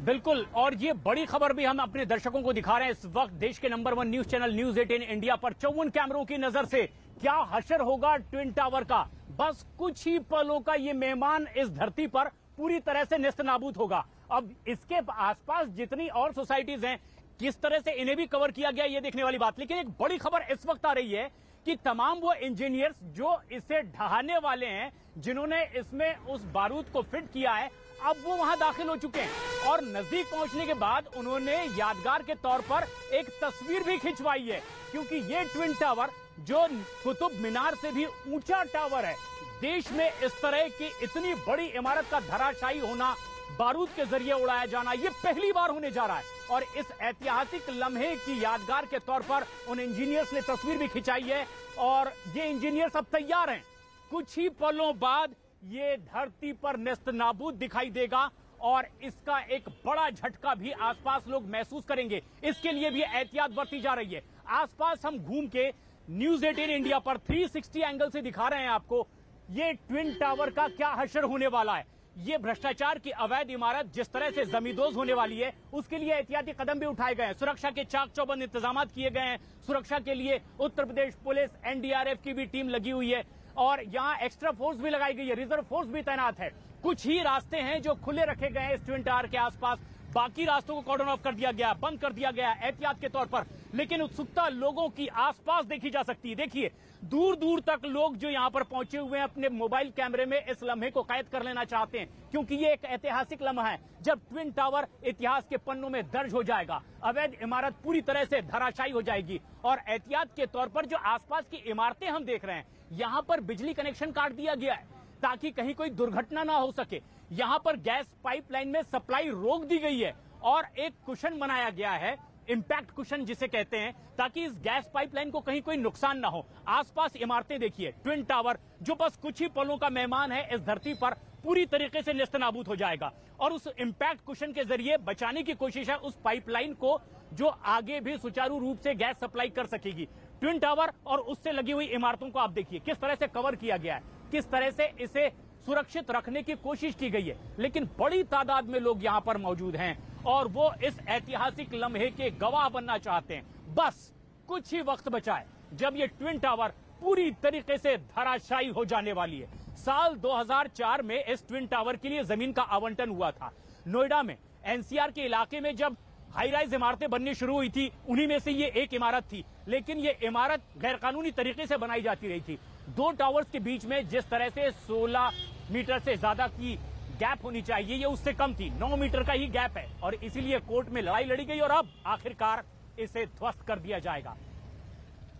बिल्कुल, और ये बड़ी खबर भी हम अपने दर्शकों को दिखा रहे हैं। इस वक्त देश के number 1 news channel news 18 India पर 54 कैमरों की नजर से क्या हशर होगा ट्विन टावर का। बस कुछ ही पलों का ये मेहमान इस धरती पर पूरी तरह से नेस्तनाबूद होगा। अब इसके आसपास जितनी और सोसाइटीज हैं, किस तरह से इन्हें भी कवर किया गया, ये देखने वाली बात। लेकिन एक बड़ी खबर इस वक्त आ रही है कि तमाम वो इंजीनियर्स जो इसे ढहाने वाले हैं, जिन्होंने इसमें उस बारूद को फिट किया है, अब वो वहां दाखिल हो चुके हैं और नजदीक पहुंचने के बाद उन्होंने यादगार के तौर पर एक तस्वीर भी खिंचवाई है, क्योंकि ये ट्विन टावर जो कुतुब मीनार से भी ऊंचा टावर है, देश में इस तरह की इतनी बड़ी इमारत का धराशायी होना, बारूद के जरिए उड़ाया जाना, ये पहली बार होने जा रहा है। और इस ऐतिहासिक लम्हे की यादगार के तौर पर उन इंजीनियर्स ने तस्वीर भी खिंचाई है और ये इंजीनियर्स अब तैयार हैं। कुछ ही पलों बाद ये धरती पर नेस्तनाबूद दिखाई देगा और इसका एक बड़ा झटका भी आसपास लोग महसूस करेंगे। इसके लिए भी एहतियात बरती जा रही है। आसपास हम घूम के न्यूज 18 इंडिया पर 360 एंगल से दिखा रहे हैं आपको ये ट्विन टावर का क्या हशर होने वाला है। ये भ्रष्टाचार की अवैध इमारत जिस तरह से जमींदोज होने वाली है, उसके लिए एहतियाती कदम भी उठाए गए हैं। सुरक्षा के चाक चौबंद इंतजाम किए गए हैं। सुरक्षा के लिए उत्तर प्रदेश पुलिस, एनडीआरएफ की भी टीम लगी हुई है और यहाँ एक्स्ट्रा फोर्स भी लगाई गई है, रिजर्व फोर्स भी तैनात है। कुछ ही रास्ते हैं जो खुले रखे गए हैं इस ट्विन टावर के आसपास, बाकी रास्तों को कॉर्डन ऑफ कर दिया गया, बंद कर दिया गया एहतियात के तौर पर। लेकिन उत्सुकता लोगों की आसपास देखी जा सकती है। देखिए, दूर दूर तक लोग जो यहाँ पर पहुंचे हुए हैं अपने मोबाइल कैमरे में इस लम्हे को कैद कर लेना चाहते हैं, क्योंकि ये एक ऐतिहासिक लम्हा है जब ट्विन टावर इतिहास के पन्नों में दर्ज हो जाएगा। अवैध इमारत पूरी तरह से धराशायी हो जाएगी और एहतियात के तौर पर जो आसपास की इमारतें हम देख रहे हैं, यहाँ पर बिजली कनेक्शन काट दिया गया है ताकि कहीं कोई दुर्घटना ना हो सके। यहाँ पर गैस पाइपलाइन में सप्लाई रोक दी गई है और एक कुशन बनाया गया है, इंपैक्ट कुशन जिसे कहते हैं, ताकि इस गैस पाइपलाइन को कहीं कोई नुकसान ना हो। आसपास इमारतें देखिए, ट्विन टावर जो बस कुछ ही पलों का मेहमान है इस धरती पर, पूरी तरीके से नेस्तनाबूद हो जाएगा। और उस इंपैक्ट कुशन के जरिए बचाने की कोशिश है उस पाइपलाइन को जो आगे भी सुचारू रूप से गैस सप्लाई कर सकेगी। ट्विन टावर और उससे लगी हुई इमारतों को आप देखिए किस तरह से कवर किया गया है, किस तरह से इसे सुरक्षित रखने की कोशिश की गई है। लेकिन बड़ी तादाद में लोग यहाँ पर मौजूद हैं और वो इस ऐतिहासिक लम्हे के गवाह बनना चाहते हैं। बस कुछ ही वक्त बचा है जब ये ट्विन टावर पूरी तरीके से धराशायी हो जाने वाली है। साल 2004 में इस ट्विन टावर के लिए जमीन का आवंटन हुआ था। नोएडा में एनसीआर के इलाके में जब हाई राइज इमारतें बननी शुरू हुई थी, उन्हीं में से ये एक इमारत थी। लेकिन ये इमारत गैरकानूनी तरीके से बनाई जाती रही थी। दो टावर्स के बीच में जिस तरह से 16 मीटर से ज्यादा की गैप होनी चाहिए, ये उससे कम थी, 9 मीटर का ही गैप है और इसीलिए कोर्ट में लड़ाई लड़ी गई और अब आखिरकार इसे ध्वस्त कर दिया जाएगा।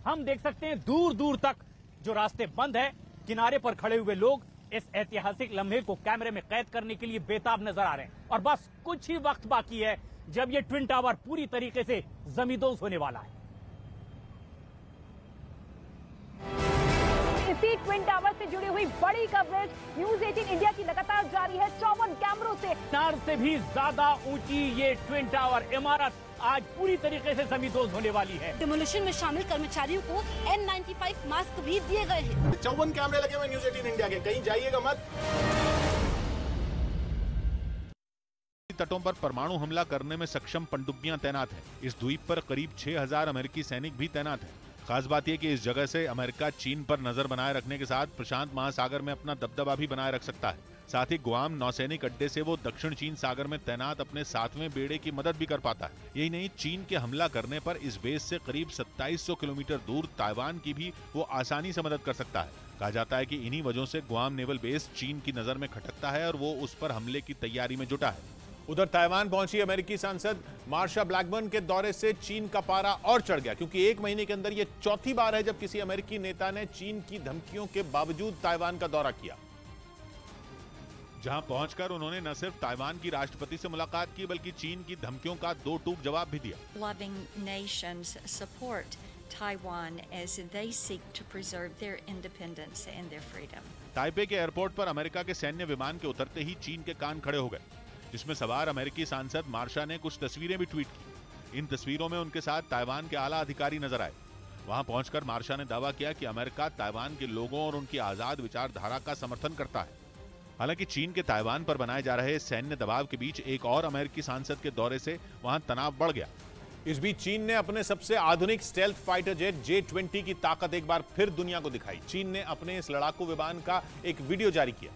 हम देख सकते हैं दूर दूर तक जो रास्ते बंद है, किनारे पर खड़े हुए लोग इस ऐतिहासिक लम्हे को कैमरे में कैद करने के लिए बेताब नजर आ रहे हैं और बस कुछ ही वक्त बाकी है जब ये ट्विन टावर पूरी तरीके से जमींदोज होने वाला है। इसी ट्विन टावर से जुड़ी हुई बड़ी कवरेज न्यूज 18 इंडिया की लगातार जारी है 54 कैमरों से। मीनार से भी ज्यादा ऊंची ये ट्विन टावर इमारत आज पूरी तरीके से जमींदोज होने वाली है। डिमोलिशन में शामिल कर्मचारियों को N95 मास्क भी दिए गए हैं। 54 कैमरे लगे हुए न्यूज 18 इंडिया के, कहीं जाइएगा मत। तटों पर परमाणु हमला करने में सक्षम पनडुब्बियां तैनात हैं। इस द्वीप पर करीब 6000 अमेरिकी सैनिक भी तैनात हैं। खास बात यह कि इस जगह से अमेरिका चीन पर नजर बनाए रखने के साथ प्रशांत महासागर में अपना दबदबा भी बनाए रख सकता है। साथ ही गुआम नौसैनिक अड्डे से वो दक्षिण चीन सागर में तैनात अपने 7वें बेड़े की मदद भी कर पाता है। यही नहीं, चीन के हमला करने पर इस बेस से करीब 2700 किलोमीटर दूर ताइवान की भी वो आसानी से मदद कर सकता है। कहा जाता है कि इन्हीं वजहों से गुआम नेवल बेस चीन की नजर में खटकता है और वो उस पर हमले की तैयारी में जुटा है। उधर ताइवान पहुंची अमेरिकी सांसद मार्शा ब्लैकबर्न के दौरे से चीन का पारा और चढ़ गया, क्योंकि एक महीने के अंदर यह चौथी बार है जब किसी अमेरिकी नेता ने चीन की धमकियों के बावजूद ताइवान का दौरा किया। जहां पहुंचकर उन्होंने न सिर्फ ताइवान की राष्ट्रपति से मुलाकात की, बल्कि चीन की धमकियों का दो टूक जवाब भी दिया। Loving nations support Taiwan as they seek to preserve their independence and their freedom. Taipei के एयरपोर्ट पर अमेरिका के सैन्य विमान के उतरते ही चीन के कान खड़े हो गए, जिसमें सवार अमेरिकी सांसद मार्शा ने कुछ तस्वीरें भी ट्वीट की। इन तस्वीरों में उनके साथ ताइवान के आला अधिकारी नजर आए। वहां पहुंचकर मार्शा ने दावा किया कि अमेरिका ताइवान के लोगों और उनकी आजाद विचारधारा का समर्थन करता है। हालांकि चीन के ताइवान पर बनाए जा रहे सैन्य दबाव के बीच एक और अमेरिकी सांसद के दौरे से वहां तनाव बढ़ गया। इस बीच चीन ने अपने सबसे आधुनिक स्टेल्थ फाइटर जेट J-20 की ताकत एक बार फिर दुनिया को दिखाई। चीन ने अपने इस लड़ाकू विमान का एक वीडियो जारी किया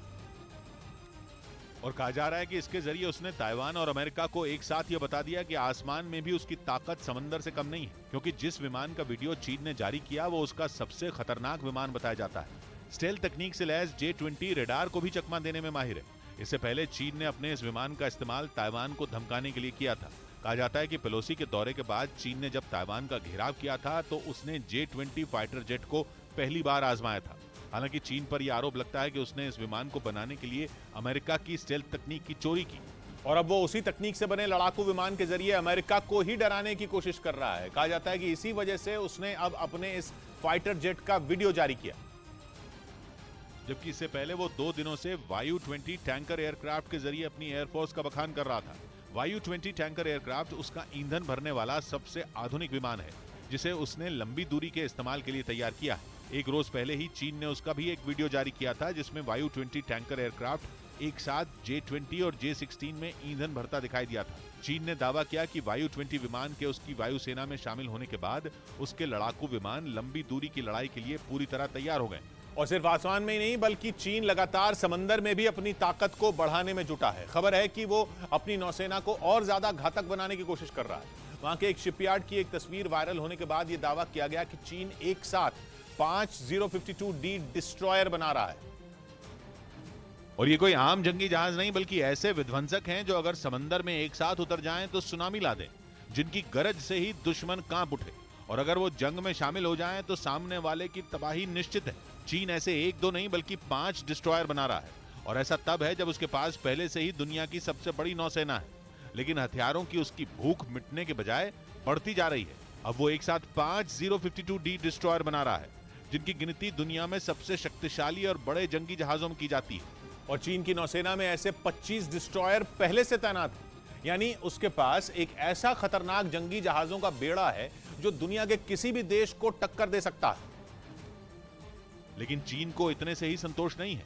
और कहा जा रहा है कि इसके जरिए उसने ताइवान और अमेरिका को एक साथ यह बता दिया कि आसमान में भी उसकी ताकत समंदर से कम नहीं है, क्योंकि जिस विमान का वीडियो चीन ने जारी किया वो उसका सबसे खतरनाक विमान बताया जाता है। स्टेल्थ तकनीक से लैस J-20 रेडार को भी चकमा देने में माहिर है। इससे पहले चीन ने अपने इस विमान का इस्तेमाल ताइवान को धमकाने के लिए किया था। कहा जाता है कि पेलोसी के दौरे के बाद चीन ने जब ताइवान का घेराव किया था तो उसने J-20 फाइटर जेट को पहली बार आजमाया था। हालांकि चीन पर यह आरोप लगता है कि उसने इस विमान को बनाने के लिए अमेरिका की स्टेल्थ तकनीक की चोरी की और अब वो उसी तकनीक से बने लड़ाकू विमान के जरिए अमेरिका को ही डराने की कोशिश कर रहा है। कहा जाता है कि इसी वजह से उसने अब अपने इस फाइटर जेट का वीडियो जारी किया, जबकि इससे पहले वो 2 दिनों से YU-20 टैंकर एयरक्राफ्ट के जरिए अपनी एयरफोर्स का बखान कर रहा था। YU-20 टैंकर एयरक्राफ्ट उसका ईंधन भरने वाला सबसे आधुनिक विमान है, जिसे उसने लंबी दूरी के इस्तेमाल के लिए तैयार किया है। एक रोज पहले ही चीन ने उसका भी एक वीडियो जारी किया था, जिसमें YU-20 टैंकर एयरक्राफ्ट एक साथ J-20 और J-16 में ईंधन भरता दिखाई दिया था। चीन ने दावा किया कि YU-20 विमान के उसकी वायुसेना में शामिल होने के बाद उसके लड़ाकू विमान लंबी दूरी की लड़ाई के लिए पूरी तरह तैयार हो गए। और सिर्फ आसमान में ही नहीं बल्कि चीन लगातार समंदर में भी अपनी ताकत को बढ़ाने में जुटा है। खबर है कि वो अपनी नौसेना को और ज्यादा घातक बनाने की कोशिश कर रहा है। वहां के एक शिपयार्ड की एक तस्वीर वायरल होने के बाद यह दावा किया गया कि चीन एक साथ 5 052D डिस्ट्रॉयर बना रहा है। और ये कोई आम जंगी जहाज नहीं, बल्कि ऐसे विध्वंसक हैं जो अगर समंदर में एक साथ उतर जाएं तो सुनामी ला दें, जिनकी गरज से ही दुश्मन कांप उठे, और अगर वो जंग में शामिल हो जाएं तो सामने वाले की तबाही निश्चित है। चीन ऐसे 1-2 नहीं बल्कि 5 डिस्ट्रॉयर बना रहा है, और ऐसा तब है जब उसके पास पहले से ही दुनिया की सबसे बड़ी नौसेना है। लेकिन हथियारों की उसकी भूख मिटने के बजाय बढ़ती जा रही है। अब वो एक साथ 5 052D डिस्ट्रॉयर बना रहा है, जिनकी गिनती दुनिया में सबसे शक्तिशाली और बड़े जंगी जहाजों में की जाती है। और चीन की नौसेना में ऐसे 25 डिस्ट्रॉयर पहले से तैनात है, यानी उसके पास एक ऐसा खतरनाक जंगी जहाजों का बेड़ा है जो दुनिया के किसी भी देश को टक्कर दे सकता है। लेकिन चीन को इतने से ही संतोष नहीं है,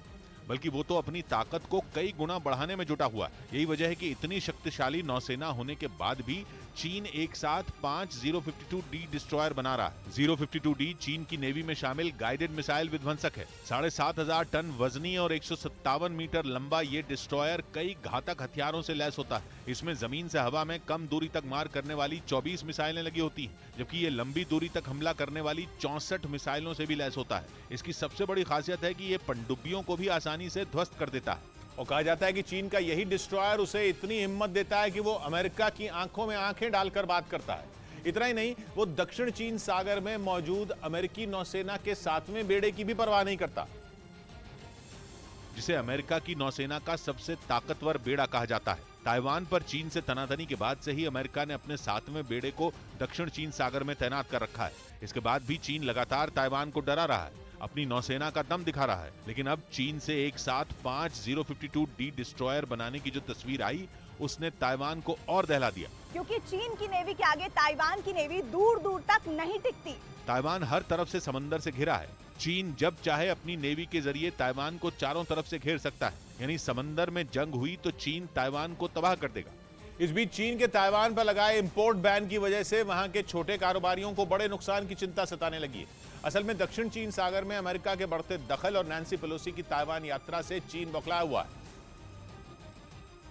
बल्कि वो तो अपनी ताकत को कई गुना बढ़ाने में जुटा हुआ है। यही वजह है कि इतनी शक्तिशाली नौसेना होने के बाद भी चीन एक साथ 5 052D डिस्ट्रॉयर बना रहा है। 052D चीन की नेवी में शामिल गाइडेड मिसाइल विध्वंसक है। 7,500 टन वजनी और 157 मीटर लंबा ये डिस्ट्रॉयर कई घातक हथियारों से लैस होता है। इसमें जमीन से हवा में कम दूरी तक मार करने वाली 24 मिसाइलें लगी होती हैं, जबकि ये लंबी दूरी तक हमला करने वाली 64 मिसाइलों से भी लैस होता है। इसकी सबसे बड़ी खासियत है कि ये पनडुब्बियों को भी आसानी से ध्वस्त कर देता है। और कहा जाता है कि चीन का यही डिस्ट्रॉयर उसे इतनी हिम्मत देता है कि वो अमेरिका की आंखों में आंखें डालकर बात करता है। इतना ही नहीं, वो दक्षिण चीन सागर में मौजूद अमेरिकी नौसेना के 7वें बेड़े की भी परवाह नहीं करता, जिसे अमेरिका की नौसेना का सबसे ताकतवर बेड़ा कहा जाता है। ताइवान पर चीन से तनातनी के बाद से ही अमेरिका ने अपने 7वें बेड़े को दक्षिण चीन सागर में तैनात कर रखा है। इसके बाद भी चीन लगातार ताइवान को डरा रहा है, अपनी नौसेना का दम दिखा रहा है। लेकिन अब चीन से एक साथ 5 052D डिस्ट्रॉयर बनाने की जो तस्वीर आई, उसने ताइवान को और दहला दिया, क्योंकि चीन की नेवी के आगे ताइवान की नेवी दूर दूर तक नहीं टिकती। ताइवान हर तरफ से समंदर से घिरा है। चीन जब चाहे अपनी नेवी के जरिए ताइवान को चारों तरफ से घेर सकता है, यानी समंदर में जंग हुई तो चीन ताइवान को तबाह कर देगा। इस बीच चीन के ताइवान पर लगाए इंपोर्ट बैन की वजह से वहां के छोटे कारोबारियों को बड़े नुकसान की चिंता सताने लगी है। असल में दक्षिण चीन सागर में अमेरिका के बढ़ते दखल और नैन्सी पेलोसी की ताइवान यात्रा से चीन बौखलाया हुआ है,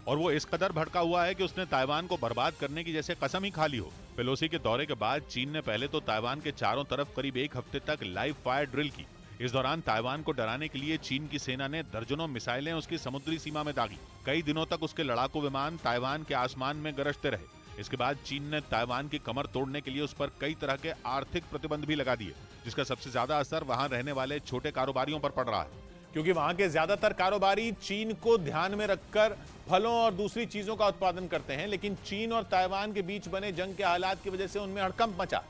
और वो इस कदर भड़का हुआ है कि उसने ताइवान को बर्बाद करने की जैसे कसम ही खा ली हो। पेलोसी के दौरे के बाद चीन ने पहले तो ताइवान के चारों तरफ करीब 1 हफ्ते तक लाइव फायर ड्रिल की। इस दौरान ताइवान को डराने के लिए चीन की सेना ने दर्जनों मिसाइलें उसकी समुद्री सीमा में दागी। कई दिनों तक उसके लड़ाकू विमान ताइवान के आसमान में गरजते रहे। इसके बाद चीन ने ताइवान की कमर तोड़ने के लिए उस पर कई तरह के आर्थिक प्रतिबंध भी लगा दिए, जिसका सबसे ज्यादा असर वहां रहने वाले छोटे कारोबारियों पर पड़ रहा है, क्योंकि वहां के ज्यादातर कारोबारी चीन को ध्यान में रखकर फलों और दूसरी चीजों का उत्पादन करते हैं। लेकिन चीन और ताइवान के बीच बने जंग के हालात की वजह से उनमें हड़कंप मचा।